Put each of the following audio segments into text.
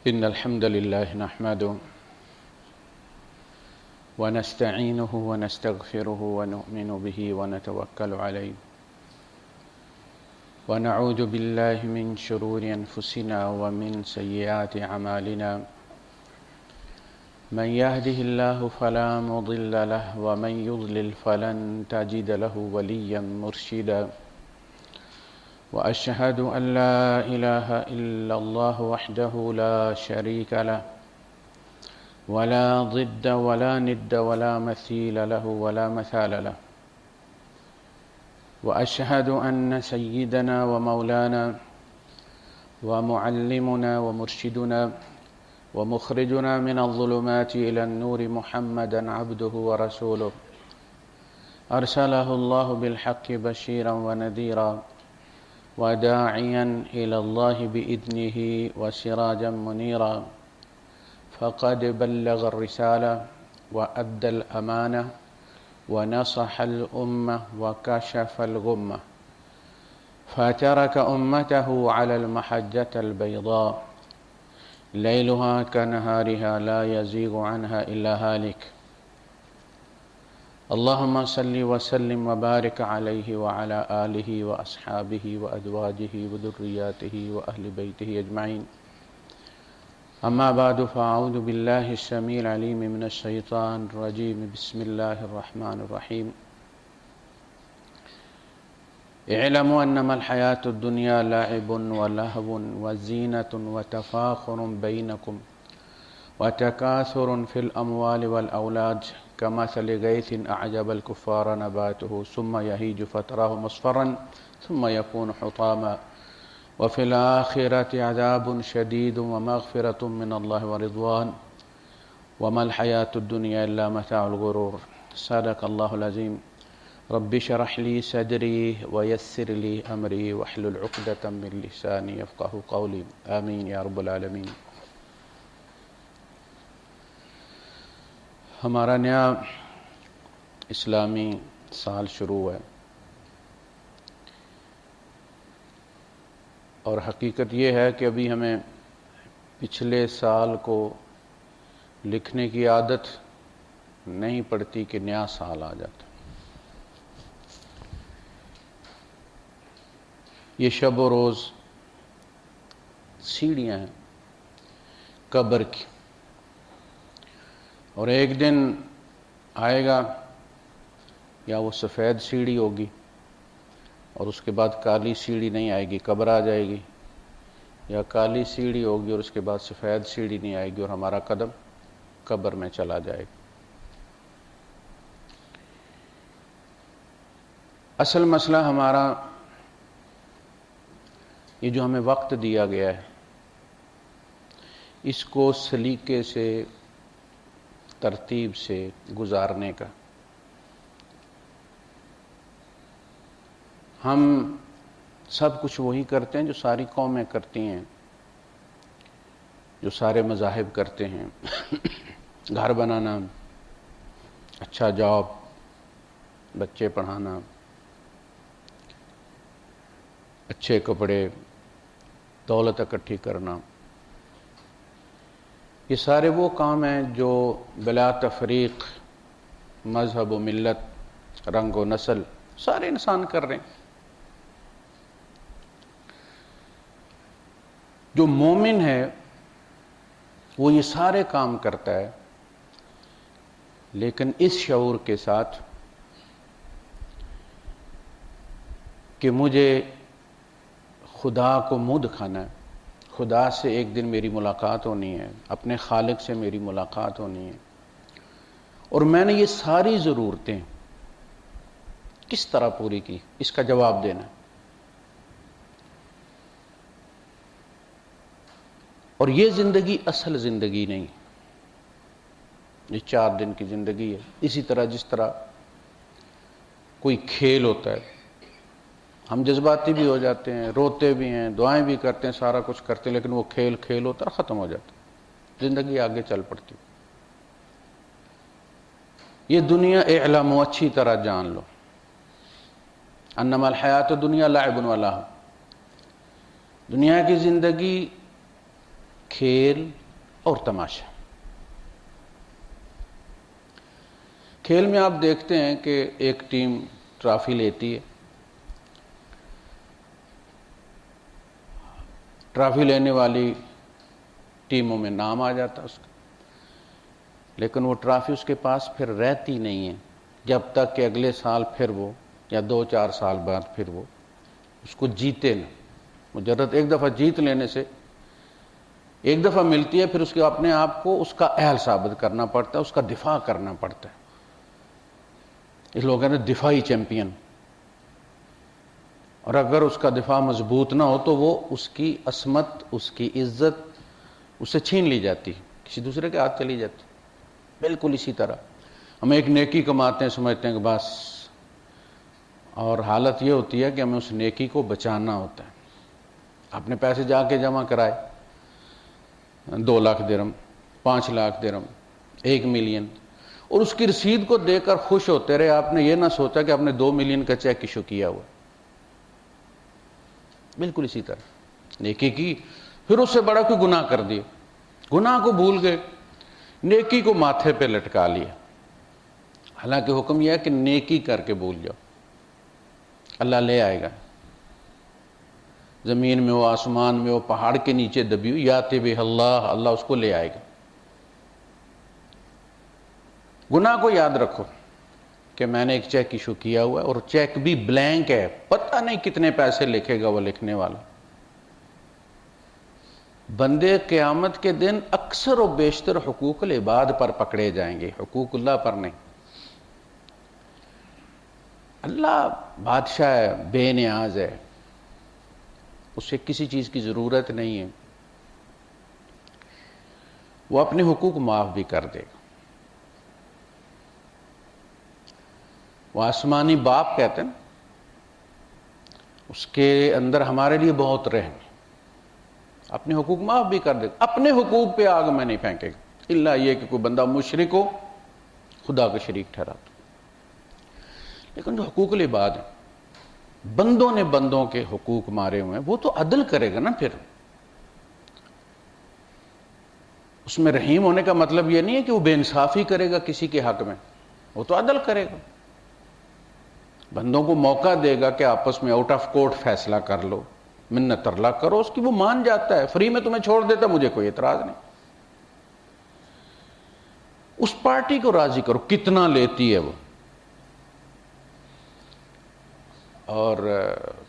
إن الحمد لله نحمده ونستعينه ونستغفره ونؤمن به ونتوكل عليه ونعوذ بالله من شرور أنفسنا ومن سيئات أعمالنا من يهده الله فلا مضل له ومن يضلل فلن تجد له وليا مرشدا وأشهد أن لا إله إلا الله وحده لا شريك له ولا ضد ولا ند ولا مثيل له ولا مثال له وأشهد أن سيدنا ومولانا ومعلمنا ومرشدنا ومخرجنا من الظلمات إلى النور محمدا عبده ورسوله أرسله الله بالحق بشيرا ونذيرا وداعيا إلى الله بإذنه وسراجا منيرا فقد بلغ الرسالة وأدى الأمانة ونصح الأمة وكشف الغمة فترك أمته على المحجة البيضاء ليلها كنهارها لا يزيغ عنها إلا هالك اللهم صل وسلم وبارك عليه وعلى آله وأصحابه وأزواجه وذرياته وأهل بيته أجمعين أما بعد فأعوذ بالله السميع العليم من الشيطان الرجيم بسم الله الرحمن الرحيم اعلموا أنما الحياة الدنيا لعب ولهو وزينة وتفاخر بينكم وتكاثر في الأموال والأولاد كمثل غيث أعجب الكفار نباته ثم يهيج فتراه مصفرا ثم يكون حطاما وفي الآخرة عذاب شديد ومغفرة من الله ورضوان وما الحياة الدنيا إلا متاع الغرور صدق الله العظيم رب اشرح لي صدري ويسر لي أمري واحلل عقدة من لساني يفقه قولي آمين يا رب العالمين۔ ہمارا نیا اسلامی سال شروع ہے اور حقیقت یہ ہے کہ ابھی ہمیں پچھلے سال کو لکھنے کی عادت نہیں پڑتی کہ نیا سال آ جاتا۔ یہ شب و روز سیڑھیاں ہیں قبر کی، اور ایک دن آئے گا یا وہ سفید سیڑھی ہوگی اور اس کے بعد کالی سیڑھی نہیں آئے گی، قبر آ جائے گی، یا کالی سیڑھی ہوگی اور اس کے بعد سفید سیڑھی نہیں آئے گی اور ہمارا قدم قبر میں چلا جائے گا۔ اصل مسئلہ ہمارا یہ جو ہمیں وقت دیا گیا ہے، اس کو سلیقے سے ترتیب سے گزارنے کا۔ ہم سب کچھ وہی کرتے ہیں جو ساری قومیں کرتی ہیں، جو سارے مذاہب کرتے ہیں، گھر بنانا، اچھا جاب، بچے پڑھانا، اچھے کپڑے، دولت اکٹھی کرنا، یہ سارے وہ کام ہیں جو بلا تفریق مذہب و ملت، رنگ و نسل سارے انسان کر رہے ہیں۔ جو مومن ہے وہ یہ سارے کام کرتا ہے، لیکن اس شعور کے ساتھ کہ مجھے خدا کو منہ دکھانا ہے، خدا سے ایک دن میری ملاقات ہونی ہے، اپنے خالق سے میری ملاقات ہونی ہے، اور میں نے یہ ساری ضرورتیں کس طرح پوری کی، اس کا جواب دینا ہے۔ اور یہ زندگی اصل زندگی نہیں، یہ 4 دن کی زندگی ہے۔ اسی طرح جس طرح کوئی کھیل ہوتا ہے، ہم جذباتی بھی ہو جاتے ہیں، روتے بھی ہیں، دعائیں بھی کرتے ہیں، سارا کچھ کرتے ہیں، لیکن وہ کھیل ہوتا ہے، ختم ہو جاتا ہے، زندگی آگے چل پڑتی۔ یہ دنیا اعلموا اچھی طرح جان لو، انما الحیات الدنیا لعب و لہو، دنیا کی زندگی کھیل اور تماشا۔ کھیل میں آپ دیکھتے ہیں کہ ایک ٹیم ٹرافی لیتی ہے، ٹرافی لینے والی ٹیموں میں نام آ جاتا ہے اس کا، لیکن وہ ٹرافی اس کے پاس پھر رہتی نہیں ہے جب تک کہ اگلے سال پھر وہ یا 2-4 سال بعد پھر وہ اس کو جیتے نہ۔ مجرد ایک دفعہ جیت لینے سے، ایک دفعہ ملتی ہے، پھر اس کے اپنے آپ کو اس کا اہل ثابت کرنا پڑتا ہے، اس کا دفاع کرنا پڑتا ہے۔ اس لوگ کہتے ہیں دفاعی چیمپئن، اور اگر اس کا دفاع مضبوط نہ ہو تو وہ اس کی عصمت، اس کی عزت اس سے چھین لی جاتی، کسی دوسرے کے ہاتھ چلی جاتی۔ بالکل اسی طرح ہم ایک نیکی کماتے ہیں، سمجھتے ہیں کہ بس، اور حالت یہ ہوتی ہے کہ ہمیں اس نیکی کو بچانا ہوتا ہے۔ اپنے پیسے جا کے جمع کرائے، 2 لاکھ درہم، 5 لاکھ درہم، 1 ملین، اور اس کی رسید کو دے کر خوش ہوتے رہے، آپ نے یہ نہ سوچا کہ آپ نے 2 ملین کا چیک ایشو کیا ہوا۔ بالکل اسی طرح نیکی کی، پھر اس سے بڑا کوئی گناہ کر دیا، گناہ کو بھول گئے، نیکی کو ماتھے پہ لٹکا لیا۔ حالانکہ حکم یہ ہے کہ نیکی کر کے بھول جاؤ، اللہ لے آئے گا۔ زمین میں ہو، آسمان میں ہو، پہاڑ کے نیچے دبی ہو، یاتی بہ اللہ، اللہ اس کو لے آئے گا۔ گناہ کو یاد رکھو کہ میں نے ایک چیک ایشو کیا ہوا ہے، اور چیک بھی بلینک ہے، پتہ نہیں کتنے پیسے لکھے گا وہ لکھنے والا۔ بندے قیامت کے دن اکثر و بیشتر حقوق العباد پر پکڑے جائیں گے، حقوق اللہ پر نہیں۔ اللہ بادشاہ ہے، بے نیاز ہے، اسے کسی چیز کی ضرورت نہیں ہے، وہ اپنے حقوق معاف بھی کر دے گا۔ وہ آسمانی باپ کہتے ہیں، اس کے اندر ہمارے لیے بہت رحم ہے، اپنے حقوق معاف بھی کر دے گا، اپنے حقوق پہ آگ میں نہیں پھینکے گا، الا یہ کہ کوئی بندہ مشرک ہو، خدا کا شریک ٹھہرا تو۔ لیکن جو حقوق العباد ہیں، بندوں نے بندوں کے حقوق مارے ہوئے ہیں، وہ تو عدل کرے گا نا۔ پھر اس میں رحیم ہونے کا مطلب یہ نہیں ہے کہ وہ بے انصافی کرے گا کسی کے حق میں، وہ تو عدل کرے گا، بندوں کو موقع دے گا کہ آپس میں آؤٹ آف کورٹ فیصلہ کر لو، منت ترلا کرو، اس کی وہ مان جاتا ہے، فری میں تمہیں چھوڑ دیتا، مجھے کوئی اعتراض نہیں۔ اس پارٹی کو راضی کرو، کتنا لیتی ہے وہ، اور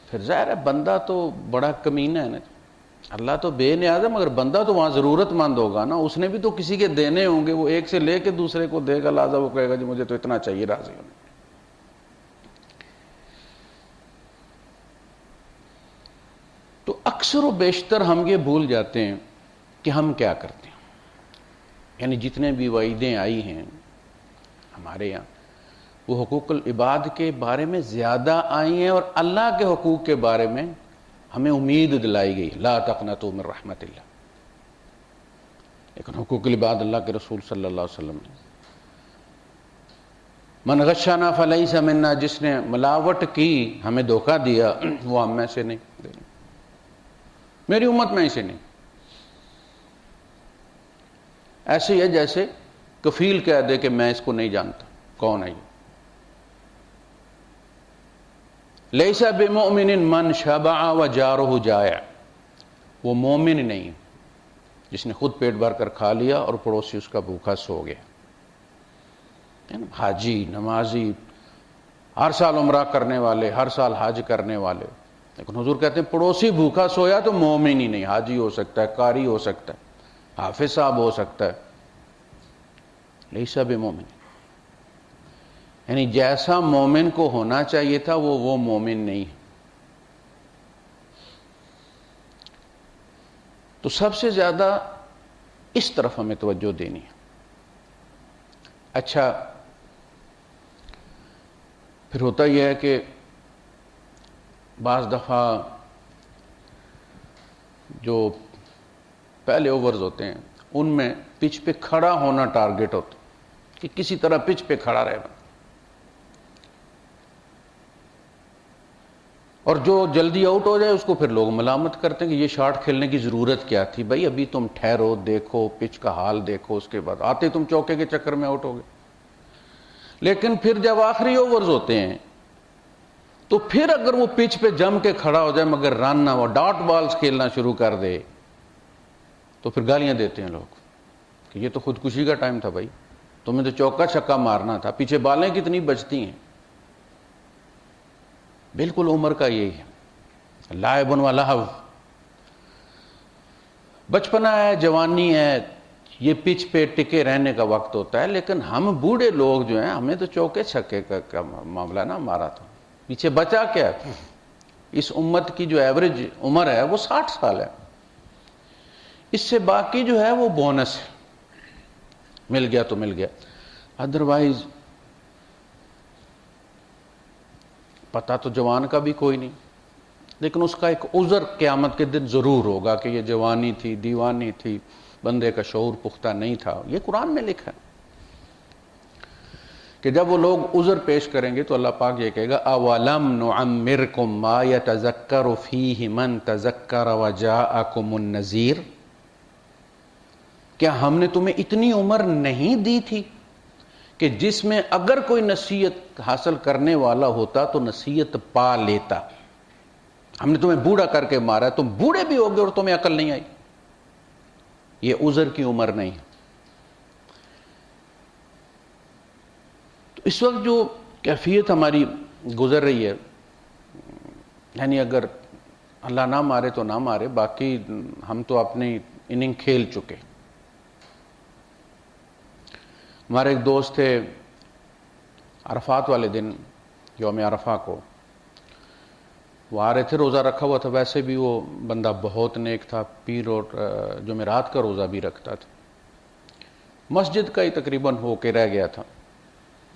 پھر ظاہر ہے بندہ تو بڑا کمینہ ہے نا، اللہ تو بے نیاز ہے، مگر بندہ تو وہاں ضرورت مند ہوگا نا، اس نے بھی تو کسی کے دینے ہوں گے، وہ ایک سے لے کے دوسرے کو دے گا، لہذا وہ کہے گا جی مجھے تو اتنا چاہیے، راضی ہونے۔ تو اکثر و بیشتر ہم یہ بھول جاتے ہیں کہ ہم کیا کرتے ہیں، یعنی جتنے بھی وعیدیں آئی ہیں ہمارے یہاں، وہ حقوق العباد کے بارے میں زیادہ آئی ہیں، اور اللہ کے حقوق کے بارے میں ہمیں امید دلائی گئی، لا تقنطوا من رحمت اللہ۔ لیکن حقوق العباد اللہ کے رسول صلی اللہ علیہ وسلم نے، من غشنا فلیس منا، جس نے ملاوٹ کی، ہمیں دھوکہ دیا، وہ ہم میں سے نہیں، میری امت میں سے نہیں۔ ایسے ہی ہے جیسے کفیل کہہ دے کہ میں اس کو نہیں جانتا، کون ہے یہ؟ لیس بمؤمن من شبع وجارہ جائع، وہ مومن نہیں جس نے خود پیٹ بھر کر کھا لیا اور پڑوسی اس کا بھوکا سو گیا۔ حاجی، نمازی، ہر سال عمرہ کرنے والے، ہر سال حج کرنے والے، لیکن حضور کہتے ہیں پڑوسی بھوکا سویا تو مومن ہی نہیں، حاجی ہو سکتا ہے، قاری ہو سکتا ہے، حافظ صاحب ہو سکتا ہے، لیس بمؤمن، یعنی جیسا مومن کو ہونا چاہیے تھا وہ مومن نہیں ہے۔ تو سب سے زیادہ اس طرف ہمیں توجہ دینی ہے۔ اچھا، پھر ہوتا یہ ہے کہ بعض دفعہ جو پہلے اوورز ہوتے ہیں ان میں پچ پہ کھڑا ہونا ٹارگٹ ہوتا کہ کسی طرح پچ پہ کھڑا رہے، اور جو جلدی آؤٹ ہو جائے اس کو پھر لوگ ملامت کرتے ہیں کہ یہ شاٹ کھیلنے کی ضرورت کیا تھی. بھائی ابھی تم ٹھہرو، دیکھو پچ کا حال دیکھو، اس کے بعد آتے تم چوکے کے چکر میں آؤٹ ہو گئے. لیکن پھر جب آخری اوورز ہوتے ہیں تو پھر اگر وہ پچ پہ جم کے کھڑا ہو جائے مگر رن نہ ہو، ڈاٹ بالز کھیلنا شروع کر دے، تو پھر گالیاں دیتے ہیں لوگ کہ یہ تو خودکشی کا ٹائم تھا. بھائی تمہیں تو چوکا چھکا مارنا تھا، پیچھے بالیں کتنی بچتی ہیں. بالکل عمر کا یہی ہے، لعب و لہو. بچپنا ہے، جوانی ہے، یہ پچ پہ ٹکے رہنے کا وقت ہوتا ہے. لیکن ہم بوڑھے لوگ جو ہیں، ہمیں تو چوکے چھکے کا معاملہ نہ ہمارا. تو پیچھے بچا کیا؟ اس امت کی جو ایوریج عمر ہے وہ 60 سال ہے. اس سے باقی جو ہے وہ بونس ہے، مل گیا تو مل گیا. ادروائز پتہ تو جوان کا بھی کوئی نہیں، لیکن اس کا ایک عذر قیامت کے دن ضرور ہوگا کہ یہ جوانی تھی، دیوانی تھی، بندے کا شعور پختہ نہیں تھا. یہ قرآن میں لکھا ہے کہ جب وہ لوگ عذر پیش کریں گے تو اللہ پاک یہ کہے گا اولم نعمرکم ما یتذکر فیہ من تذکر وجاءکم النذیر. کیا ہم نے تمہیں اتنی عمر نہیں دی تھی کہ جس میں اگر کوئی نصیحت حاصل کرنے والا ہوتا تو نصیحت پا لیتا؟ ہم نے تمہیں بوڑھا کر کے مارا، تم بوڑھے بھی ہو گئے اور تمہیں عقل نہیں آئی. یہ عذر کی عمر نہیں. تو اس وقت جو کیفیت ہماری گزر رہی ہے، یعنی اگر اللہ نہ مارے تو نہ مارے، باقی ہم تو اپنی اننگ کھیل چکے. ہمارے ایک دوست تھے، عرفات والے دن یوم عرفہ کو وہ آ رہے تھے، روزہ رکھا ہوا تھا. ویسے بھی وہ بندہ بہت نیک تھا، پیر اور جمعرات کا روزہ بھی رکھتا تھا. مسجد کا ہی تقریباً ہو کے رہ گیا تھا،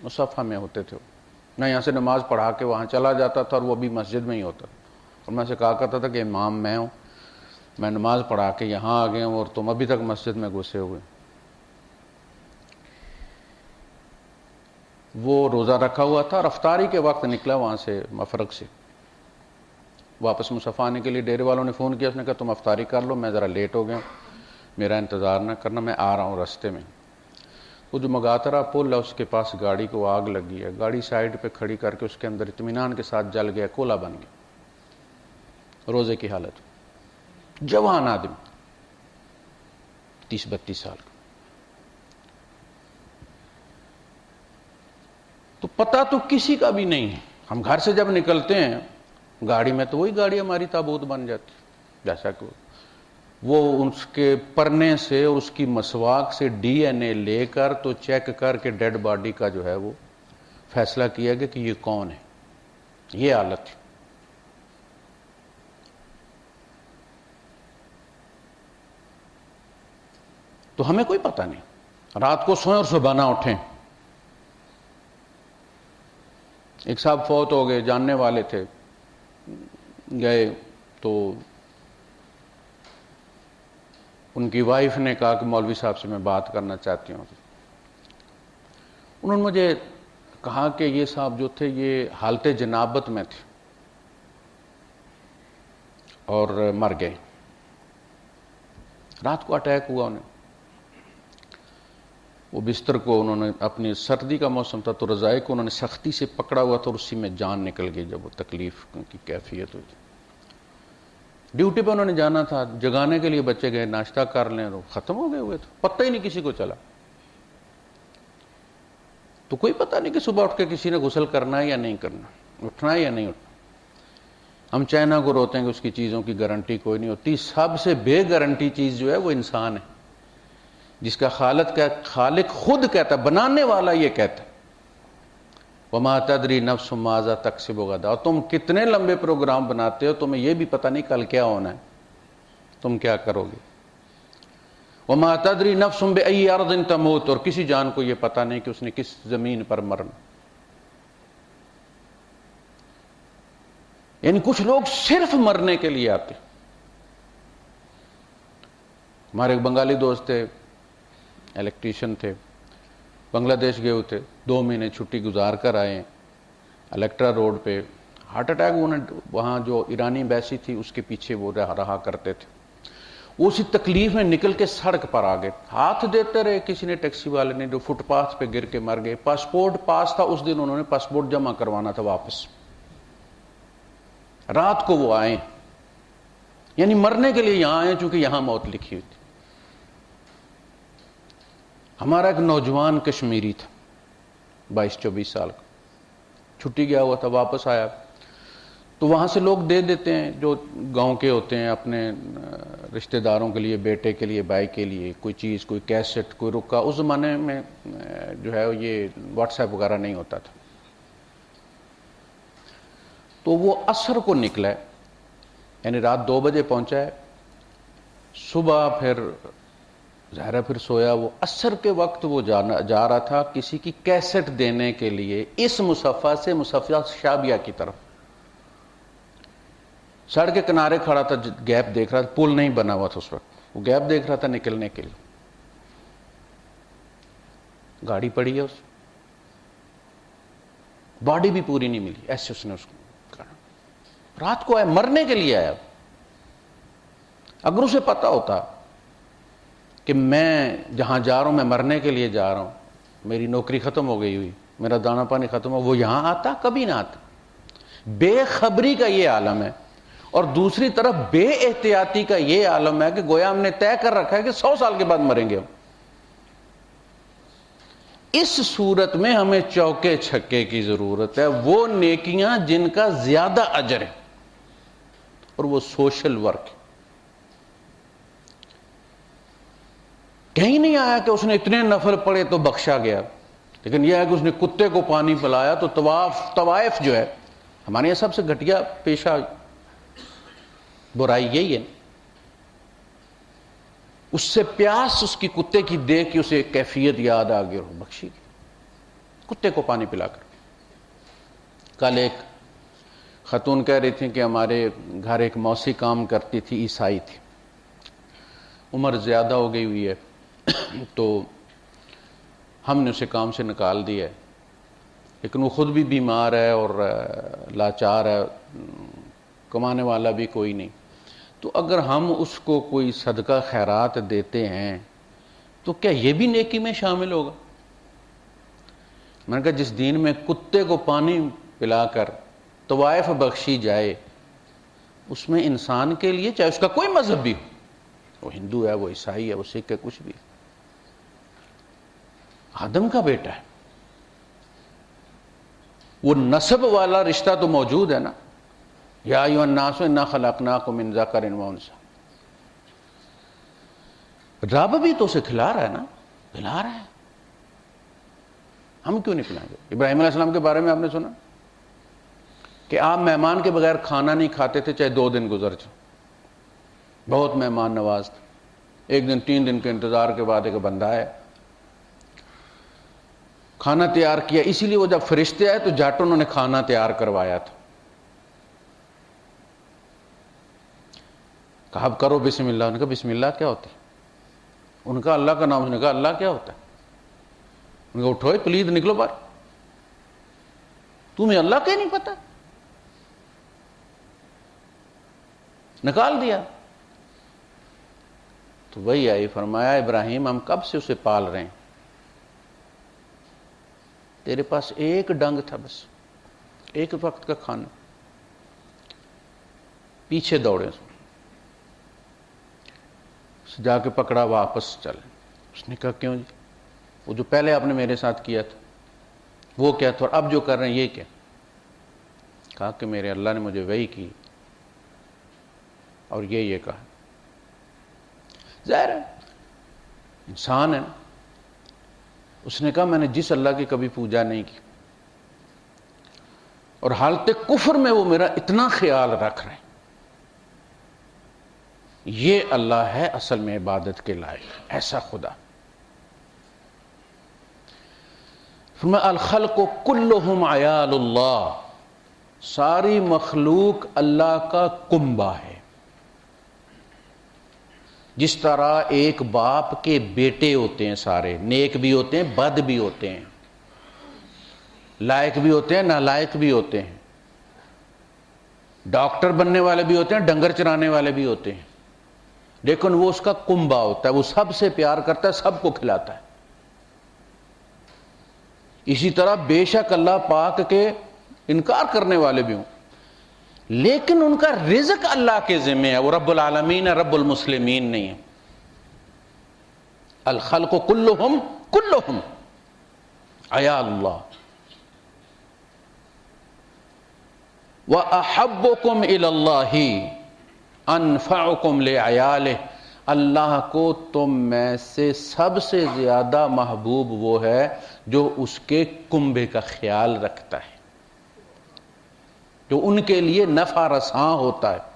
مصفہ میں ہوتے تھے. میں یہاں سے نماز پڑھا کے وہاں چلا جاتا تھا اور وہ بھی مسجد میں ہی ہوتا. اور میں سے کہا کرتا تھا کہ امام میں ہوں، میں نماز پڑھا کے یہاں آ گیا ہوں اور تم ابھی تک مسجد میں گھسے ہوئے. وہ روزہ رکھا ہوا تھا، افطاری کے وقت نکلا وہاں سے مفرق سے. واپس مصفہ آنے کے لیے ڈیرے والوں نے فون کیا، اس نے کہا تم افطاری کر لو، میں ذرا لیٹ ہو گیا ہوں، میرا انتظار نہ کرنا، میں آ رہا ہوں رستے میں. وہ جو مگاترا پل ہے اس کے پاس گاڑی کو آگ لگی ہے، گاڑی سائیڈ پہ کھڑی کر کے اس کے اندر اطمینان کے ساتھ جل گیا، کولا بن گیا. روزے کی حالت، جوان آدمی 30-32 سال کا. تو پتہ تو کسی کا بھی نہیں ہے. ہم گھر سے جب نکلتے ہیں گاڑی میں تو وہی گاڑی ہماری تابوت بن جاتی، جیسا کہ وہ اس کے پرنے سے اور اس کی مسواک سے ڈی این اے لے کر تو چیک کر کے ڈیڈ باڈی کا جو ہے وہ فیصلہ کیا گیا کہ یہ کون ہے. یہ حالت ہے. تو ہمیں کوئی پتہ نہیں، رات کو سوئیں اور صبح نہ اٹھیں. ایک صاحب فوت ہو گئے، جاننے والے تھے، گئے تو ان کی وائف نے کہا کہ مولوی صاحب سے میں بات کرنا چاہتی ہوں. انہوں نے مجھے کہا کہ یہ صاحب جو تھے یہ حالت جنابت میں تھے اور مر گئے. رات کو اٹیک ہوا انہیں. وہ بستر کو انہوں نے، اپنی سردی کا موسم تھا تو رضائی کو انہوں نے سختی سے پکڑا ہوا تھا اور اسی میں جان نکل گئی جب وہ تکلیف کی کیفیت ہوئی. ڈیوٹی پہ انہوں نے جانا تھا، جگانے کے لیے بچے گئے ناشتہ کر لیں اور ختم ہو گئے ہوئے تھے، پتہ ہی نہیں کسی کو چلا. تو کوئی پتہ نہیں کہ صبح اٹھ کے کسی نے غسل کرنا ہے یا نہیں کرنا، اٹھنا ہے یا نہیں اٹھنا. ہم چائنا کو روتے ہیں کہ اس کی چیزوں کی گارنٹی کوئی نہیں ہوتی. سب سے بے گارنٹی چیز جو ہے وہ انسان ہے، جس کا خالق خود کہتا ہے، بنانے والا یہ کہتا ہے وَمَا تَدْرِي نَفْسٌ مَاذَا تَكْسِبُ غَدًا. اور تم کتنے لمبے پروگرام بناتے ہو، تمہیں یہ بھی پتہ نہیں کل کیا ہونا ہے، تم کیا کرو گے. وَمَا تَدْرِي نَفْسٌ بِأَيِّ أَرْضٍ تَمُوتُ. اور کسی جان کو یہ پتہ نہیں کہ اس نے کس زمین پر مرنا. یعنی کچھ لوگ صرف مرنے کے لیے آتے. ہمارے ایک بنگالی دوست تھے، الیکٹریشین تھے، بنگلہ دیش گئے ہوئے تھے، 2 مہینے چھٹی گزار کر آئے. الیکٹرا روڈ پہ ہارٹ اٹیک وہاں جو ایرانی ایمبیسی تھی اس کے پیچھے وہ رہا کرتے تھے. وہ اسی تکلیف میں نکل کے سڑک پر آ گئے, ہاتھ دیتے رہے, کسی نے ٹیکسی والے نے, جو فٹ پاتھ پہ گر کے مر گئے. پاسپورٹ پاس تھا اس دن, انہوں نے پاسپورٹ جمع کروانا تھا واپس, رات کو وہ آئے, یعنی مرنے کے لیے یہاں آئے چونکہ یہاں موت لکھی ہوئی تھی. ہمارا ایک نوجوان کشمیری تھا 22-24 سال کا, چھٹی گیا ہوا تھا, واپس آیا تو وہاں سے لوگ دے دیتے ہیں جو گاؤں کے ہوتے ہیں اپنے رشتہ داروں کے لیے, بیٹے کے لیے, بھائی کے لیے کوئی چیز, کوئی کیسٹ, کوئی رکا. اس زمانے میں جو ہے یہ واٹس ایپ وغیرہ نہیں ہوتا تھا. تو وہ عصر کو نکلا ہے, یعنی رات 2 بجے پہنچا ہے, صبح پھر ظاہر پھر سویا. وہ عصر کے وقت وہ جا رہا تھا کسی کی کیسٹ دینے کے لیے اس مصفہ سے مصفہ شابیہ کی طرف. سڑک کے کنارے کھڑا تھا, گیپ دیکھ رہا تھا, پل نہیں بنا ہوا تھا اس وقت, وہ گیپ دیکھ رہا تھا نکلنے کے لیے. گاڑی پڑی ہے, اس باڈی بھی پوری نہیں ملی, ایسے اس نے اس کو کہا. رات کو آیا, مرنے کے لیے آیا. اگر اسے پتا ہوتا کہ میں جہاں جا رہا ہوں میں مرنے کے لیے جا رہا ہوں, میری نوکری ختم ہو گئی ہوئی, میرا دانا پانی ختم ہو, وہ یہاں آتا؟ کبھی نہ آتا. بے خبری کا یہ عالم ہے. اور دوسری طرف بے احتیاطی کا یہ عالم ہے کہ گویا ہم نے طے کر رکھا ہے کہ 100 سال کے بعد مریں گے ہم. اس صورت میں ہمیں چوکے چھکے کی ضرورت ہے, وہ نیکیاں جن کا زیادہ اجر ہے, اور وہ سوشل ورک. کہیں نہیں آیا کہ اس نے اتنے نفل پڑے تو بخشا گیا, لیکن یہ ہے کہ اس نے کتے کو پانی پلایا تو طوائف جو ہے ہمارے یہاں سب سے گھٹیا پیشہ برائی یہی ہے. اس سے پیاس اس کی کتے کی دیکھ کے اسے کیفیت یاد آ گئی اور بخشی گئی, کتے کو پانی پلا کر. کل ایک خاتون کہہ رہی تھی کہ ہمارے گھر ایک موسی کام کرتی تھی, عیسائی تھی, عمر زیادہ ہو گئی ہوئی ہے, تو ہم نے اسے کام سے نکال دیا ہے, لیکن وہ خود بھی بیمار ہے اور لاچار ہے, کمانے والا بھی کوئی نہیں. تو اگر ہم اس کو کوئی صدقہ خیرات دیتے ہیں تو کیا یہ بھی نیکی میں شامل ہوگا؟ میں نے کہا جس دین میں کتے کو پانی پلا کر طوائف بخشی جائے, اس میں انسان کے لیے چاہے اس کا کوئی مذہب بھی ہو, وہ ہندو ہے, وہ عیسائی ہے, وہ سکھ ہے, کچھ بھی, آدم کا بیٹا ہے, وہ نسب والا رشتہ تو موجود ہے نا. یا ایھا الناس انا خلقناکم من ذکر و انثی. رب بھی تو اسے کھلا رہا ہے نا, کھلا رہا ہے, ہم کیوں نہیں کھلائیں گے؟ ابراہیم علیہ السلام کے بارے میں آپ نے سنا کہ آپ مہمان کے بغیر کھانا نہیں کھاتے تھے چاہے 2 دن گزر جائیں. بہت مہمان نواز تھے. ایک دن 3 دن کے انتظار کے بعد ایک بندہ آیا, کھانا تیار کیا. اسی لیے وہ جب فرشتے آئے تو جھٹ انہوں نے کھانا تیار کروایا تھا. کہا اب کرو بسم اللہ. انہوں نے کہا بسم اللہ کیا ہوتا ہے؟ ان کا اللہ کا نام. اس نے کہا اللہ کیا ہوتا ہے؟ ان کا اٹھو پلید نکلو باہر, تمہیں اللہ کا نہیں پتا. نکال دیا. تو وہی آئی, فرمایا ابراہیم ہم کب سے اسے پال رہے ہیں, تیرے پاس ایک ڈنگ تھا, بس ایک وقت کا کھانا, پیچھے دوڑے, جا کے پکڑا, واپس چل. اس نے کہا کیوں جی؟ وہ جو پہلے آپ نے میرے ساتھ کیا تھا وہ کیا تھا, اور اب جو کر رہے ہیں یہ کیا؟ کہا کہ میرے اللہ نے مجھے وحی کی اور یہ کہا. ظاہر ہے انسان ہے نا. اس نے کہا میں نے جس اللہ کی کبھی پوجا نہیں کی اور حالت کفر میں وہ میرا اتنا خیال رکھ رہے ہیں, یہ اللہ ہے اصل میں عبادت کے لائق, ایسا خدا. فرمایا الخلق کلہم عیال اللہ, ساری مخلوق اللہ کا کنبہ ہے. جس طرح ایک باپ کے بیٹے ہوتے ہیں, سارے نیک بھی ہوتے ہیں, بد بھی ہوتے ہیں, لائق بھی ہوتے ہیں, نالائق بھی ہوتے ہیں, ڈاکٹر بننے والے بھی ہوتے ہیں، ڈنگر چرانے والے بھی ہوتے ہیں، لیکن وہ اس کا کنبہ ہوتا ہے، وہ سب سے پیار کرتا ہے، سب کو کھلاتا ہے۔ اسی طرح بے شک اللہ پاک کے انکار کرنے والے بھی ہوں، لیکن ان کا رزق اللہ کے ذمہ ہے، وہ رب العالمین ہے، رب المسلمین نہیں ہے۔ الخلق کلہم عیال اللہ، وَأَحَبُّكُمْ إِلَى اللَّهِ أَنفَعُكُمْ لِعَيَالِهِ، اللہ کو تم میں سے سب سے زیادہ محبوب وہ ہے جو اس کے کنبے کا خیال رکھتا ہے، جو ان کے لیے نفع رساں ہوتا ہے۔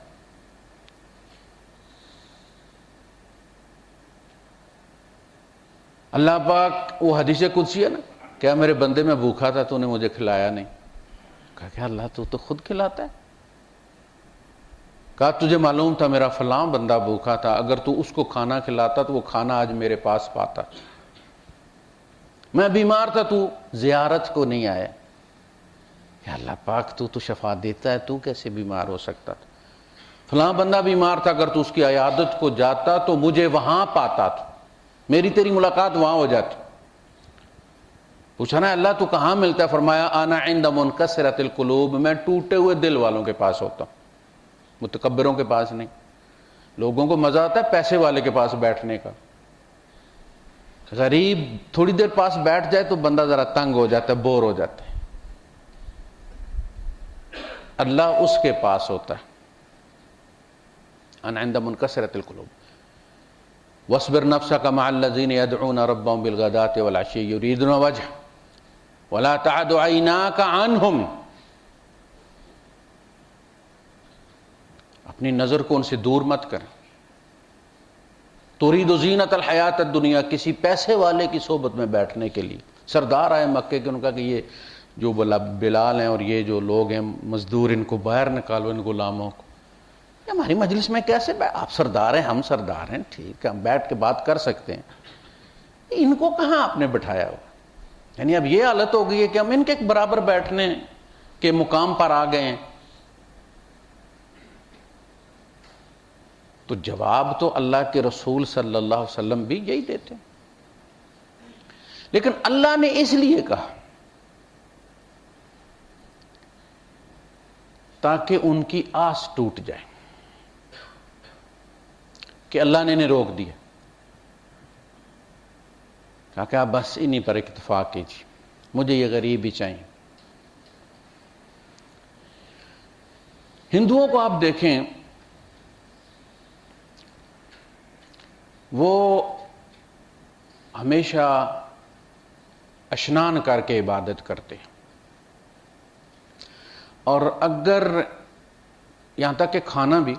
اللہ پاک وہ حدیث قدسی ہے نا، کیا میرے بندے میں بھوکا تھا تو نے مجھے کھلایا نہیں؟ کہا کہ اللہ تو خود کھلاتا ہے۔ کہا تجھے معلوم تھا میرا فلاں بندہ بھوکا تھا، اگر تو اس کو کھانا کھلاتا تو وہ کھانا آج میرے پاس پاتا۔ میں بیمار تھا تو زیارت کو نہیں آیا۔ کہ اللہ پاک تو شفا دیتا ہے، تو کیسے بیمار ہو سکتا تھا؟ فلاں بندہ بیمار تھا، اگر تو اس کی عیادت کو جاتا تو مجھے وہاں پاتا تھا، میری تیری ملاقات وہاں ہو جاتی۔ پوچھا نا اللہ تو کہاں ملتا ہے؟ فرمایا انا عند منکسرۃ القلوب، میں ٹوٹے ہوئے دل والوں کے پاس ہوتا ہوں، متکبروں کے پاس نہیں۔ لوگوں کو مزہ آتا ہے پیسے والے کے پاس بیٹھنے کا، غریب تھوڑی دیر پاس بیٹھ جائے تو بندہ ذرا تنگ ہو جاتا ہے، بور ہو جاتا ہے۔ اللہ اس کے پاس ہوتا ہے، انا عند منکسرۃ القلوب۔ واصبر نفسك مع الذين يدعون ربهم بالغداة والعشي يريدون وجهه ولا تعد عيناك عنهم، اپنی نظر کو ان سے دور مت کر۔ تريد زینت الحیات الدنیا، کسی پیسے والے کی صحبت میں بیٹھنے کے لیے۔ سردار آئے مکے کے، ان کا کہ یہ جو بلال ہیں اور یہ جو لوگ ہیں مزدور، ان کو باہر نکالو، ان غلاموں کو۔ ہماری مجلس میں کیسے آپ سردار ہیں، ہم سردار ہیں، ٹھیک ہے ہم بیٹھ کے بات کر سکتے ہیں، ان کو کہاں آپ نے بٹھایا ہوا؟ یعنی اب یہ حالت ہو گئی ہے کہ ہم ان کے برابر بیٹھنے کے مقام پر آ گئے ہیں۔ تو جواب تو اللہ کے رسول صلی اللہ علیہ وسلم بھی یہی دیتے ہیں، لیکن اللہ نے اس لیے کہا تاکہ ان کی آس ٹوٹ جائے کہ اللہ نے انہیں روک دیا۔ کہا کہ آپ بس انہی پر اکتفا کیجیے، مجھے یہ غریب ہی چاہیے۔ ہندوؤں کو آپ دیکھیں، وہ ہمیشہ اشنان کر کے عبادت کرتے ہیں، اور اگر یہاں تک کہ کھانا بھی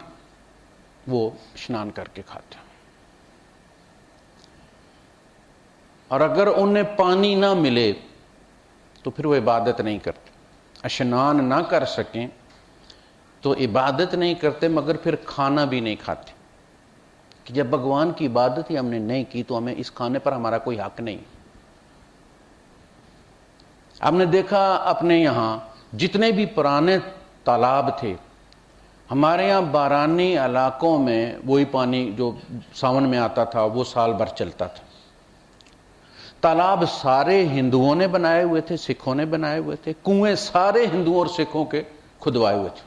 وہ اشنان کر کے کھاتے ہیں، اور اگر انہیں پانی نہ ملے تو پھر وہ عبادت نہیں کرتے۔ اشنان نہ کر سکیں تو عبادت نہیں کرتے، مگر پھر کھانا بھی نہیں کھاتے کہ جب بھگوان کی عبادت ہی ہم نے نہیں کی تو ہمیں اس کھانے پر ہمارا کوئی حق نہیں۔ آپ نے دیکھا اپنے یہاں جتنے بھی پرانے تالاب تھے، ہمارے یہاں بارانی علاقوں میں وہی پانی جو ساون میں آتا تھا وہ سال بھر چلتا تھا۔ تالاب سارے ہندوؤں نے بنائے ہوئے تھے، سکھوں نے بنائے ہوئے تھے، کنویں سارے ہندوؤں اور سکھوں کے کھدوائے ہوئے تھے۔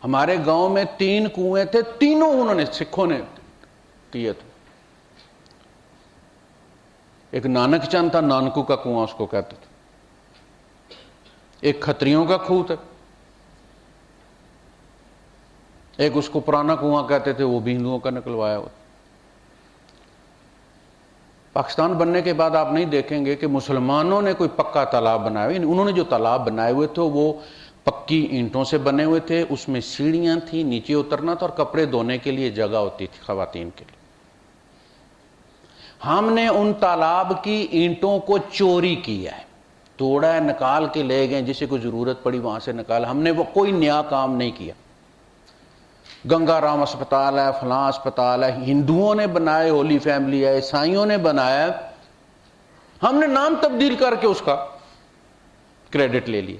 ہمارے گاؤں میں 3 کنویں تھے، تینوں انہوں نے سکھوں نے کیے تھے۔ ایک نانک چند تھا، نانکو کا کنواں اس کو کہتے تھے۔ ایک کھتریوں کا کھوہ تھا، ایک اس کو پرانا کنواں کہتے تھے، وہ بھی ہندوؤں کا نکلوایا ہوا۔ پاکستان بننے کے بعد آپ نہیں دیکھیں گے کہ مسلمانوں نے کوئی پکا تالاب بنایا ہوئے، انہوں نے جو تالاب بنائے ہوئے تھے وہ پکی اینٹوں سے بنے ہوئے تھے، اس میں سیڑھیاں تھیں، نیچے اترنا تھا، اور کپڑے دھونے کے لیے جگہ ہوتی تھی خواتین کے لیے۔ ہم نے ان تالاب کی اینٹوں کو چوری کیا ہے، توڑا ہے، نکال کے لے گئے، جسے کوئی ضرورت پڑی وہاں سے نکال۔ ہم نے وہ کوئی نیا کام نہیں کیا۔ گنگا رام اسپتال ہے، فلاں اسپتال ہے، ہندوؤں نے بنائے، ہولی فیملی ہے، عیسائیوں نے بنایا، ہم نے نام تبدیل کر کے اس کا کریڈٹ لے لیا۔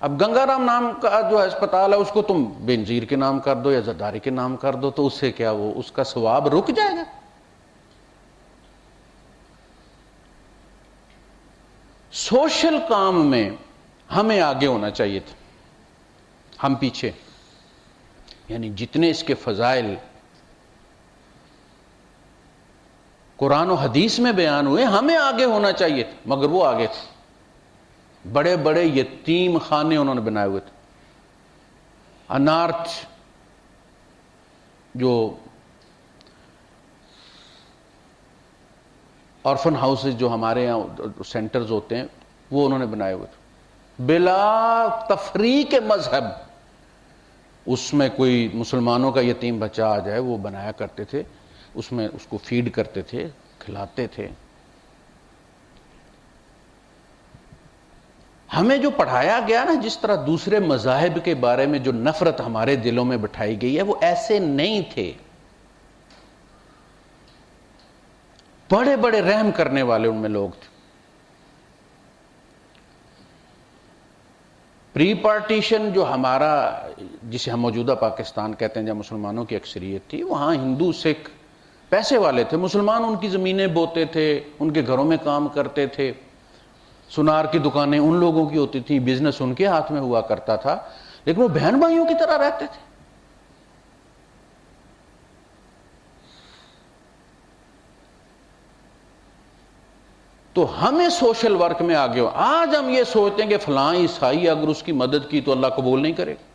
اب گنگا رام نام کا جو ہسپتال ہے اس کو تم بینظیر کے نام کر دو یا زرداری کے نام کر دو تو اس سے کیا وہ اس کا ثواب رک جائے گا؟ سوشل کام میں ہمیں آگے ہونا چاہیے تھا، ہم پیچھے، یعنی جتنے اس کے فضائل قرآن و حدیث میں بیان ہوئے ہمیں آگے ہونا چاہیے تھا، مگر وہ آگے تھے۔ بڑے بڑے یتیم خانے انہوں نے بنائے ہوئے تھے، انارتھ جو آرفن ہاؤسز جو ہمارے یہاں سینٹرز ہوتے ہیں وہ انہوں نے بنائے ہوئے تھے، بلا تفریق مذہب۔ اس میں کوئی مسلمانوں کا یتیم بچہ آ جائے وہ بنایا کرتے تھے، اس میں اس کو فیڈ کرتے تھے، کھلاتے تھے۔ ہمیں جو پڑھایا گیا نا، جس طرح دوسرے مذاہب کے بارے میں جو نفرت ہمارے دلوں میں بٹھائی گئی ہے وہ ایسے نہیں تھے۔ بڑے بڑے رحم کرنے والے ان میں لوگ تھے۔ پری پارٹیشن جو ہمارا، جسے ہم موجودہ پاکستان کہتے ہیں، جہاں مسلمانوں کی اکثریت تھی، وہاں ہندو سکھ پیسے والے تھے، مسلمان ان کی زمینیں بوتے تھے، ان کے گھروں میں کام کرتے تھے، سنار کی دکانیں ان لوگوں کی ہوتی تھیں، بزنس ان کے ہاتھ میں ہوا کرتا تھا، لیکن وہ بہن بھائیوں کی طرح رہتے تھے۔ تو ہمیں سوشل ورک میں آگے ہو۔ آج ہم یہ سوچتے ہیں کہ فلاں عیسائی اگر اس کی مدد کی تو اللہ قبول نہیں کرے گا۔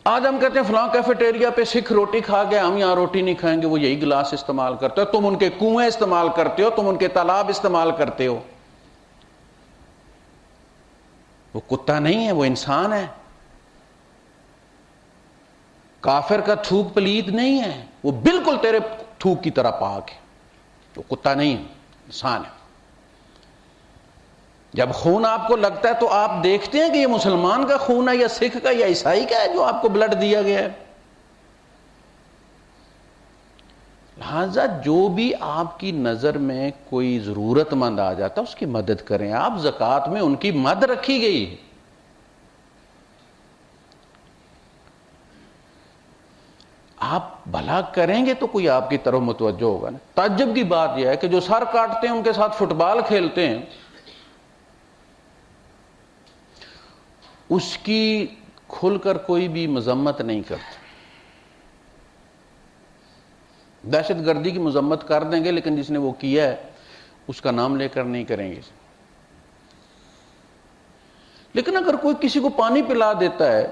آج ہم کہتے ہیں فلاں کیفیٹیریا پہ سکھ روٹی کھا گیا، ہم یہاں روٹی نہیں کھائیں گے، وہ یہی گلاس استعمال کرتے ہو، تم ان کے کنویں استعمال کرتے ہو، تم ان کے تالاب استعمال کرتے ہو۔ وہ کتا نہیں ہے، وہ انسان ہے۔ کافر کا تھوک پلید نہیں ہے، وہ بالکل تیرے تھوک کی طرح پاک ہے، وہ کتا نہیں ہے، انسان ہے۔ جب خون آپ کو لگتا ہے تو آپ دیکھتے ہیں کہ یہ مسلمان کا خون ہے یا سکھ کا یا عیسائی کا ہے جو آپ کو بلڈ دیا گیا ہے۔ لہذا جو بھی آپ کی نظر میں کوئی ضرورت مند آ جاتا ہے اس کی مدد کریں۔ آپ زکوٰۃ میں ان کی مد رکھی گئی ہے۔ آپ بھلا کریں گے تو کوئی آپ کی طرف متوجہ ہوگا نا۔ تعجب کی بات یہ ہے کہ جو سر کاٹتے ہیں ان کے ساتھ فٹ بال کھیلتے ہیں، اس کی کھل کر کوئی بھی مذمت نہیں کرتا۔ دہشت گردی کی مذمت کر دیں گے لیکن جس نے وہ کیا ہے اس کا نام لے کر نہیں کریں گے۔ لیکن اگر کوئی کسی کو پانی پلا دیتا ہے،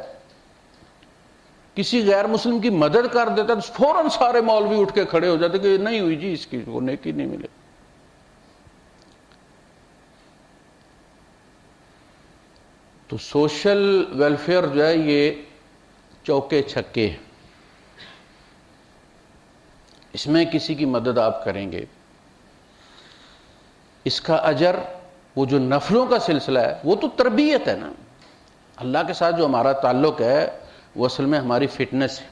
کسی غیر مسلم کی مدد کر دیتا ہے، تو فوراً سارے مولوی اٹھ کے کھڑے ہو جاتے کہ نہیں ہوئی جی، اس کی وہ نیکی نہیں ملے۔ تو سوشل ویلفیئر جو ہے یہ چوکے چھکے، اس میں کسی کی مدد آپ کریں گے، اس کا اجر، وہ جو نفلوں کا سلسلہ ہے وہ تو تربیت ہے نا۔ اللہ کے ساتھ جو ہمارا تعلق ہے وہ اصل میں ہماری فٹنس ہے۔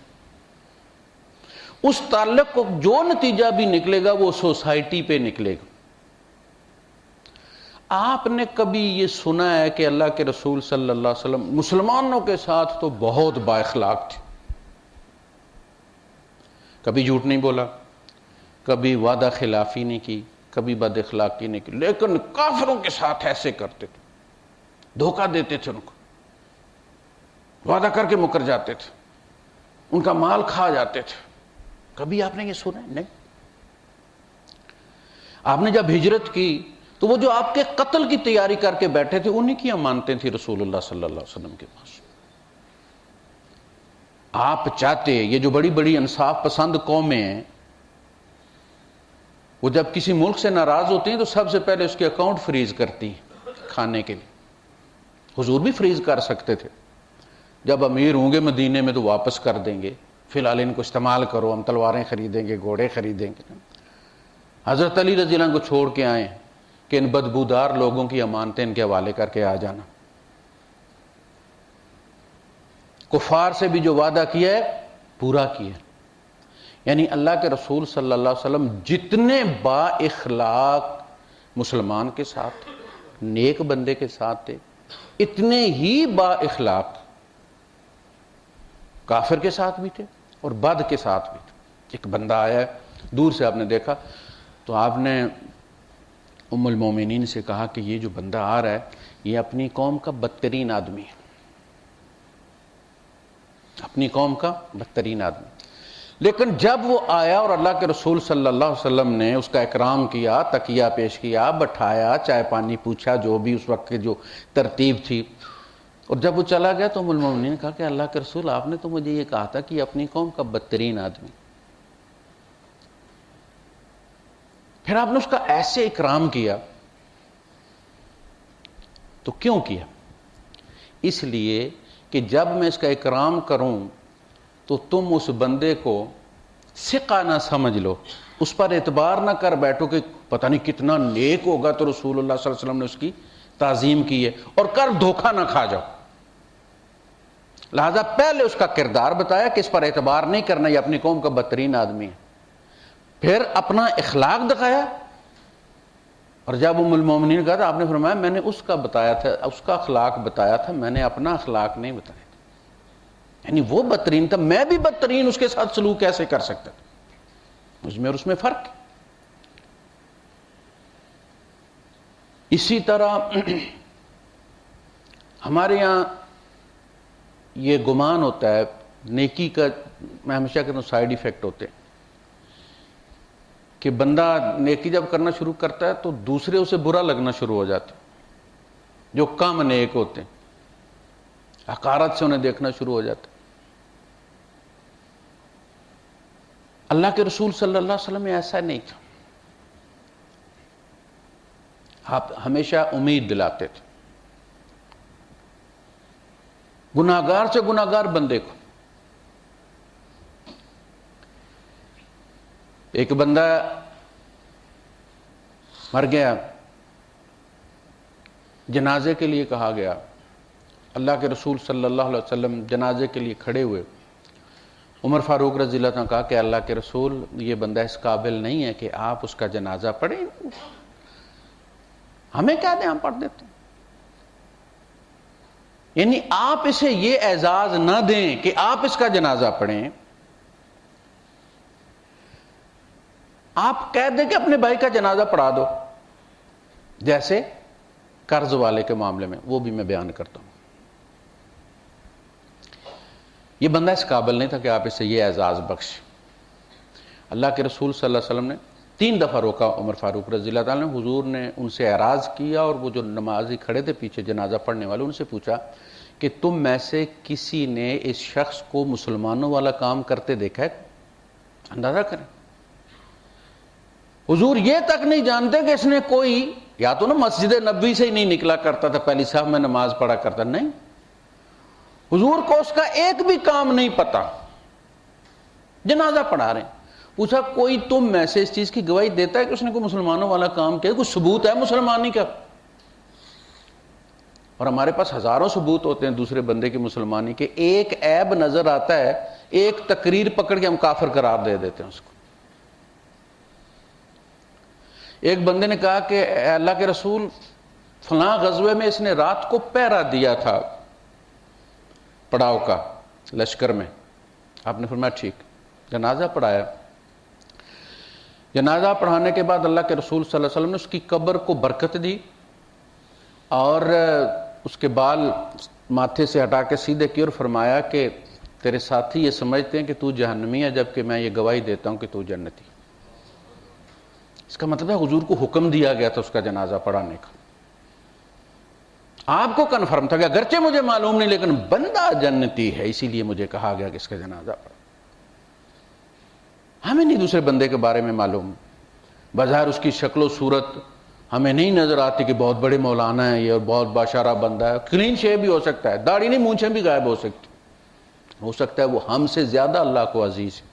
اس تعلق کو جو نتیجہ بھی نکلے گا وہ سوسائٹی پہ نکلے گا۔ آپ نے کبھی یہ سنا ہے کہ اللہ کے رسول صلی اللہ علیہ وسلم مسلمانوں کے ساتھ تو بہت با اخلاق تھے، کبھی جھوٹ نہیں بولا، کبھی وعدہ خلافی نہیں کی، کبھی بد اخلاقی نہیں کی، لیکن کافروں کے ساتھ ایسے کرتے تھے، دھوکہ دیتے تھے، ان کو وعدہ کر کے مکر جاتے تھے، ان کا مال کھا جاتے تھے؟ کبھی آپ نے یہ سنا ہے؟ نہیں۔ آپ نے جب ہجرت کی تو وہ جو آپ کے قتل کی تیاری کر کے بیٹھے تھے انہی کی امانتیں تھیں رسول اللہ صلی اللہ علیہ وسلم کے پاس۔ آپ چاہتے، یہ جو بڑی بڑی انصاف پسند قومیں ہیں، وہ جب کسی ملک سے ناراض ہوتے ہیں تو سب سے پہلے اس کے اکاؤنٹ فریز کرتی ہیں کھانے کے لیے۔ حضور بھی فریز کر سکتے تھے، جب امیر ہوں گے مدینے میں تو واپس کر دیں گے، فی الحال ان کو استعمال کرو، ہم تلواریں خریدیں گے، گھوڑے خریدیں گے۔ حضرت علی رضی اللہ عنہ کو چھوڑ کے آئیں کہ ان بدبودار لوگوں کی امانتیں ان کے حوالے کر کے آ جانا۔ کفار سے بھی جو وعدہ کیا ہے پورا کیا۔ یعنی اللہ کے رسول صلی اللہ علیہ وسلم جتنے با اخلاق مسلمان کے ساتھ، نیک بندے کے ساتھ تھے، اتنے ہی با اخلاق کافر کے ساتھ بھی تھے اور بد کے ساتھ بھی تھے۔ ایک بندہ آیا ہے، دور سے آپ نے دیکھا تو آپ نے ام المومنین سے کہا کہ یہ جو بندہ آ رہا ہے یہ اپنی قوم کا بدترین آدمی ہے، اپنی قوم کا بدترین آدمی۔ لیکن جب وہ آیا اور اللہ کے رسول صلی اللہ علیہ وسلم نے اس کا اکرام کیا، تکیہ پیش کیا، بٹھایا، چائے پانی پوچھا، جو بھی اس وقت کی جو ترتیب تھی، اور جب وہ چلا گیا تو ام المومنین نے کہا کہ اللہ کے رسول آپ نے تو مجھے یہ کہا تھا کہ یہ اپنی قوم کا بدترین آدمی، پھر آپ نے اس کا ایسے اکرام کیا، تو کیوں کیا؟ اس لیے کہ جب میں اس کا اکرام کروں تو تم اس بندے کو ثقہ نہ سمجھ لو، اس پر اعتبار نہ کر بیٹھو کہ پتہ نہیں کتنا نیک ہوگا تو رسول اللہ صلی اللہ علیہ وسلم نے اس کی تعظیم کی ہے، اور کر دھوکہ نہ کھا جاؤ۔ لہذا پہلے اس کا کردار بتایا کہ اس پر اعتبار نہیں کرنا، یہ اپنی قوم کا بدترین آدمی ہے، پھر اپنا اخلاق دکھایا، اور جب ام المومنین نے کہا تھا آپ نے فرمایا میں نے اس کا بتایا تھا، اس کا اخلاق بتایا تھا، میں نے اپنا اخلاق نہیں بتایا تھا، یعنی وہ بدترین تھا، میں بھی بدترین اس کے ساتھ سلوک کیسے کر سکتا تھا، مجھ میں اور اس میں فرق ہے۔ اسی طرح ہمارے یہاں یہ گمان ہوتا ہے نیکی کا، میں ہمیشہ کہتا ہوں سائیڈ ایفیکٹ ہوتے ہیں کہ بندہ نیکی جب کرنا شروع کرتا ہے تو دوسرے اسے برا لگنا شروع ہو جاتے ہیں، جو کم نیک ہوتے ہیں حقارت سے انہیں دیکھنا شروع ہو جاتا ہے۔ اللہ کے رسول صلی اللہ علیہ وسلم میں ایسا نہیں تھا، آپ ہمیشہ امید دلاتے تھے گناہگار سے گناہگار بندے کو۔ ایک بندہ مر گیا، جنازے کے لیے کہا گیا، اللہ کے رسول صلی اللہ علیہ وسلم جنازے کے لیے کھڑے ہوئے، عمر فاروق رضی اللہ عنہ نے کہا کہ اللہ کے رسول یہ بندہ اس قابل نہیں ہے کہ آپ اس کا جنازہ پڑھیں، ہمیں کیا دیں ہم پڑھ دیتے ہیں، یعنی آپ اسے یہ اعزاز نہ دیں کہ آپ اس کا جنازہ پڑھیں، آپ کہہ دیں کہ اپنے بھائی کا جنازہ پڑھا دو، جیسے قرض والے کے معاملے میں، وہ بھی میں بیان کرتا ہوں۔ یہ بندہ اس قابل نہیں تھا کہ آپ اسے یہ اعزاز بخش۔ اللہ کے رسول صلی اللہ علیہ وسلم نے 3 دفعہ روکا عمر فاروق رضی اللہ تعالیٰ نے، حضور نے ان سے اعراض کیا، اور وہ جو نمازی کھڑے تھے پیچھے جنازہ پڑھنے والے، ان سے پوچھا کہ تم میں سے کسی نے اس شخص کو مسلمانوں والا کام کرتے دیکھا ہے؟ اندازہ کریں، حضور یہ تک نہیں جانتے کہ اس نے کوئی یا تو نا مسجد نبوی سے ہی نہیں نکلا کرتا تھا پہلی صاحب میں نماز پڑھا کرتا، نہیں، حضور کو اس کا ایک بھی کام نہیں پتا، جنازہ پڑھا رہے ہیں۔ پوچھا کوئی تم میں سے اس چیز کی گواہی دیتا ہے کہ اس نے کوئی مسلمانوں والا کام کیا، کوئی ثبوت ہے مسلمانی کا؟ اور ہمارے پاس ہزاروں ثبوت ہوتے ہیں دوسرے بندے کی مسلمانی کے، ایک عیب نظر آتا ہے، ایک تقریر پکڑ کے ہم کافر قرار دے دیتے ہیں اس کو۔ ایک بندے نے کہا کہ اے اللہ کے رسول فلاں غزوے میں اس نے رات کو پہرا دیا تھا پڑاؤ کا لشکر میں، آپ نے فرمایا ٹھیک، جنازہ پڑھایا، جنازہ پڑھانے کے بعد اللہ کے رسول صلی اللہ علیہ وسلم نے اس کی قبر کو برکت دی، اور اس کے بال ماتھے سے ہٹا کے سیدھے کی اور فرمایا کہ تیرے ساتھی یہ سمجھتے ہیں کہ تو جہنمی ہے، جبکہ میں یہ گواہی دیتا ہوں کہ تو جنتی۔ اس کا مطلب ہے حضور کو حکم دیا گیا تھا اس کا جنازہ پڑھانے کا، آپ کو کنفرم تھا کہ اگرچہ مجھے معلوم نہیں لیکن بندہ جنتی ہے، اسی لیے مجھے کہا گیا کہ اس کا جنازہ پڑھا۔ ہمیں نہیں دوسرے بندے کے بارے میں معلوم، بظاہر اس کی شکل و صورت ہمیں نہیں نظر آتی کہ بہت بڑے مولانا ہے یہ اور بہت باشارہ بندہ ہے، کلین شیو بھی ہو سکتا ہے، داڑھی نہیں مونچھیں بھی غائب ہو سکتا ہے وہ ہم سے زیادہ اللہ کو عزیز ہے۔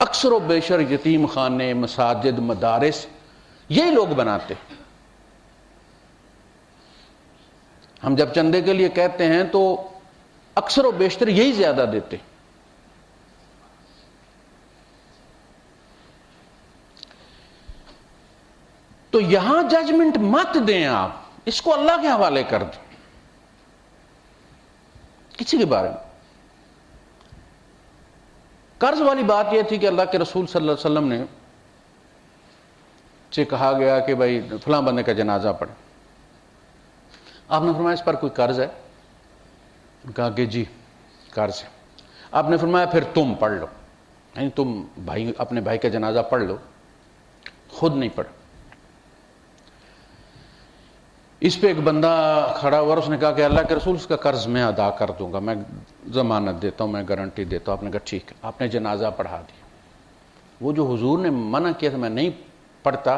اکثر و بیشر یتیم خانے، مساجد، مدارس یہی لوگ بناتے ہیں۔ ہم جب چندے کے لیے کہتے ہیں تو اکثر و بیشتر یہی زیادہ دیتے ہیں۔ تو تو یہاں ججمنٹ مت دیں، آپ اس کو اللہ کے حوالے کر دیں کسی کے بارے میں۔ قرض والی بات یہ تھی کہ اللہ کے رسول صلی اللہ علیہ وسلم نے سے کہا گیا کہ بھائی فلاں بندے کا جنازہ پڑھے، آپ نے فرمایا اس پر کوئی قرض ہے؟ کہا کہ جی قرض ہے۔ آپ نے فرمایا پھر تم پڑھ لو، یعنی تم بھائی اپنے بھائی کا جنازہ پڑھ لو، خود نہیں پڑھ۔ اس پہ ایک بندہ کھڑا ہوا اور اس نے کہا کہ اللہ کے رسول اس کا قرض میں ادا کر دوں گا، میں ضمانت دیتا ہوں، میں گارنٹی دیتا ہوں۔ آپ نے کہا ٹھیک ہے، آپ نے جنازہ پڑھا دیا۔ وہ جو حضور نے منع کیا تھا میں نہیں پڑھتا،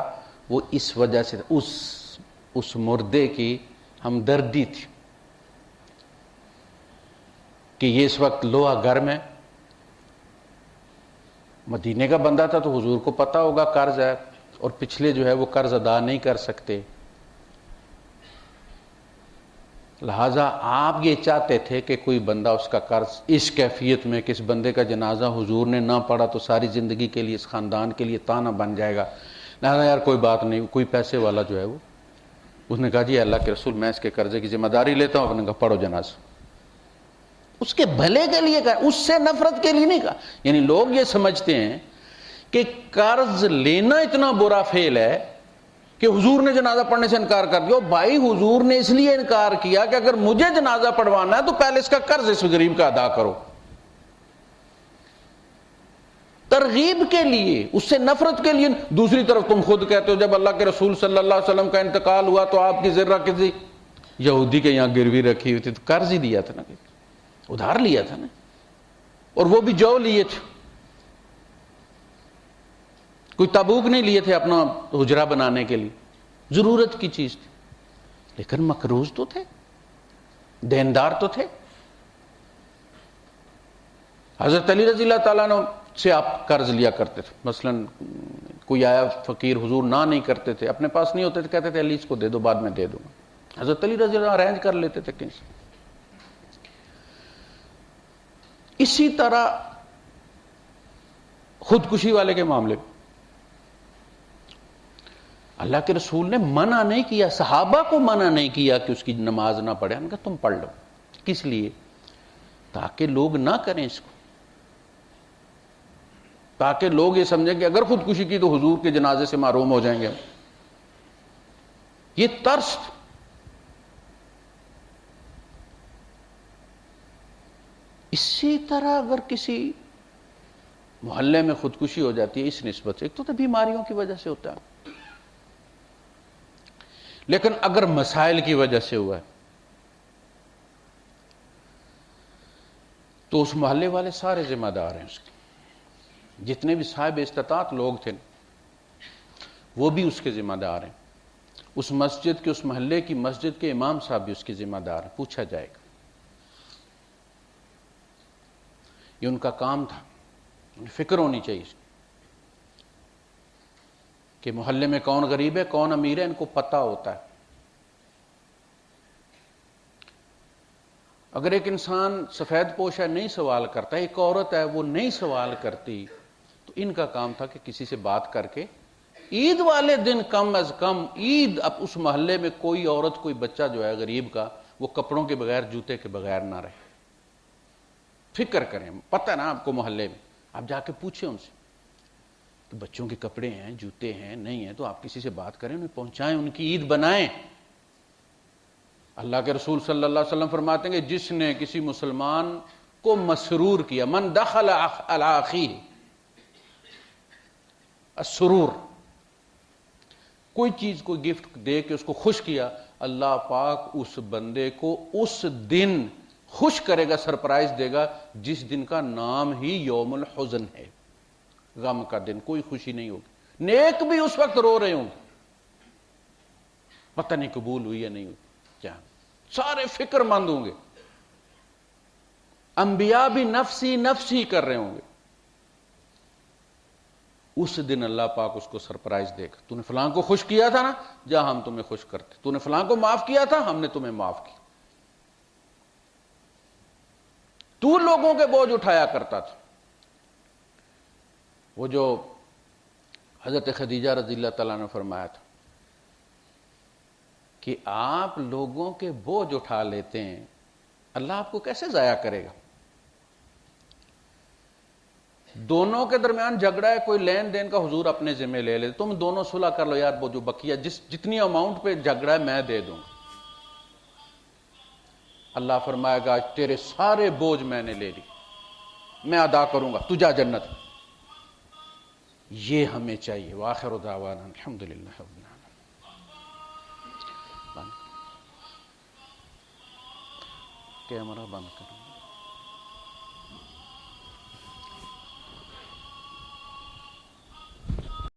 وہ اس وجہ سے اس مردے کی ہمدردی تھی کہ یہ اس وقت لوہا گھر میں مدینے کا بندہ تھا، تو حضور کو پتا ہوگا قرض ہے، اور پچھلے جو ہے وہ قرض ادا نہیں کر سکتے، لہذا آپ یہ چاہتے تھے کہ کوئی بندہ اس کا قرض اس کیفیت میں کہ اس بندے کا جنازہ حضور نے نہ پڑھا تو ساری زندگی کے لیے اس خاندان کے لیے تانا بن جائے گا، لہذا یار کوئی بات نہیں، کوئی پیسے والا جو ہے وہ اس نے کہا جی اللہ کے رسول میں اس کے قرضے کی ذمہ داری لیتا ہوں۔ آپ نے کہا پڑھو جنازہ، اس کے بھلے کے لیے کہا، اس سے نفرت کے لیے نہیں کہا۔ یعنی لوگ یہ سمجھتے ہیں کہ قرض لینا اتنا برا فعل ہے کہ حضور نے جنازہ پڑھنے سے انکار کر دیا۔ بھائی حضور نے اس لیے انکار کیا کہ اگر مجھے جنازہ پڑھوانا ہے تو پہلے اس کا قرض اس غریب کا ادا کرو، ترغیب کے لیے، اس سے نفرت کے لیے۔ دوسری طرف تم خود کہتے ہو جب اللہ کے رسول صلی اللہ علیہ وسلم کا انتقال ہوا تو آپ کی ذرہ کسی یہودی کے یہاں گروی رکھی ہوئی تھی، تو قرض ہی دیا تھا نا، ادھار لیا تھا نا، اور وہ بھی جو لیے تھے، کوئی تبوک نہیں لیے تھے اپنا حجرہ بنانے کے لیے، ضرورت کی چیز تھی، لیکن مقروض تو تھے، دیندار تو تھے۔ حضرت علی رضی اللہ تعالیٰ عنہ سے آپ قرض لیا کرتے تھے، مثلا کوئی آیا فقیر، حضور نہ نہیں کرتے تھے، اپنے پاس نہیں ہوتے تھے کہتے تھے علی اس کو دے دو بعد میں دے دوں گا، حضرت علی رضی اللہ ارینج کر لیتے تھے کہیں سے۔ اسی طرح خودکشی والے کے معاملے میں اللہ کے رسول نے منع نہیں کیا، صحابہ کو منع نہیں کیا کہ اس کی نماز نہ پڑھے، ان کا تم پڑھ لو۔ کس لیے؟ تاکہ لوگ نہ کریں اس کو، تاکہ لوگ یہ سمجھیں کہ اگر خودکشی کی تو حضور کے جنازے سے محروم ہو جائیں گے۔ یہ ترس۔ اسی طرح اگر کسی محلے میں خودکشی ہو جاتی ہے اس نسبت سے، ایک تو بیماریوں کی وجہ سے ہوتا ہے، لیکن اگر مسائل کی وجہ سے ہوا ہے تو اس محلے والے سارے ذمہ دار ہیں، اس کے جتنے بھی صاحب استطاعت لوگ تھے وہ بھی اس کے ذمہ دار ہیں، اس مسجد کے، اس محلے کی مسجد کے امام صاحب بھی اس کے ذمہ دار ہیں، پوچھا جائے گا۔ یہ ان کا کام تھا، فکر ہونی چاہیے کہ محلے میں کون غریب ہے کون امیر ہے، ان کو پتہ ہوتا ہے۔ اگر ایک انسان سفید پوش ہے نہیں سوال کرتا، ایک عورت ہے وہ نہیں سوال کرتی، تو ان کا کام تھا کہ کسی سے بات کر کے عید والے دن کم از کم عید اب اس محلے میں کوئی عورت کوئی بچہ جو ہے غریب کا وہ کپڑوں کے بغیر جوتے کے بغیر نہ رہے۔ فکر کریں، پتہ نا آپ کو محلے میں، آپ جا کے پوچھیں ان سے کہ بچوں کے کپڑے ہیں جوتے ہیں نہیں ہیں، تو آپ کسی سے بات کریں، انہیں پہنچائیں، ان کی عید بنائیں۔ اللہ کے رسول صلی اللہ علیہ وسلم فرماتے ہیں کہ جس نے کسی مسلمان کو مسرور کیا، من دخل علی اخیہ السرور، کوئی چیز کوئی گفٹ دے کے اس کو خوش کیا، اللہ پاک اس بندے کو اس دن خوش کرے گا، سرپرائز دے گا، جس دن کا نام ہی یوم الحزن ہے، غم کا دن، کوئی خوشی نہیں ہوگی، نیک بھی اس وقت رو رہے ہوں گے، پتہ نہیں قبول ہوئی یا نہیں ہوئی، کیا سارے فکر مند ہوں گے، انبیاء بھی نفسی نفسی کر رہے ہوں گے۔ اس دن اللہ پاک اس کو سرپرائز دے گا، تو نے فلاں کو خوش کیا تھا نا، جا ہم تمہیں خوش کرتے، تو نے فلاں کو معاف کیا تھا، ہم نے تمہیں معاف کیا، تو لوگوں کے بوجھ اٹھایا کرتا تھا۔ وہ جو حضرت خدیجہ رضی اللہ تعالیٰ نے فرمایا تھا کہ آپ لوگوں کے بوجھ اٹھا لیتے ہیں، اللہ آپ کو کیسے ضائع کرے گا؟ دونوں کے درمیان جھگڑا ہے، کوئی لین دین کا حضور اپنے ذمہ لے لے، تم دونوں صلح کر لو یار، وہ جو بقیہ جتنی اماؤنٹ پہ جھگڑا ہے میں دے دوں گا۔ اللہ فرمائے گا تیرے سارے بوجھ میں نے لے لی، میں ادا کروں گا، تو جا جنت۔ یہ ہمیں چاہیے۔ وآخر دعوانا الحمدللہ رب العالمین۔ کیمرہ بند کرو۔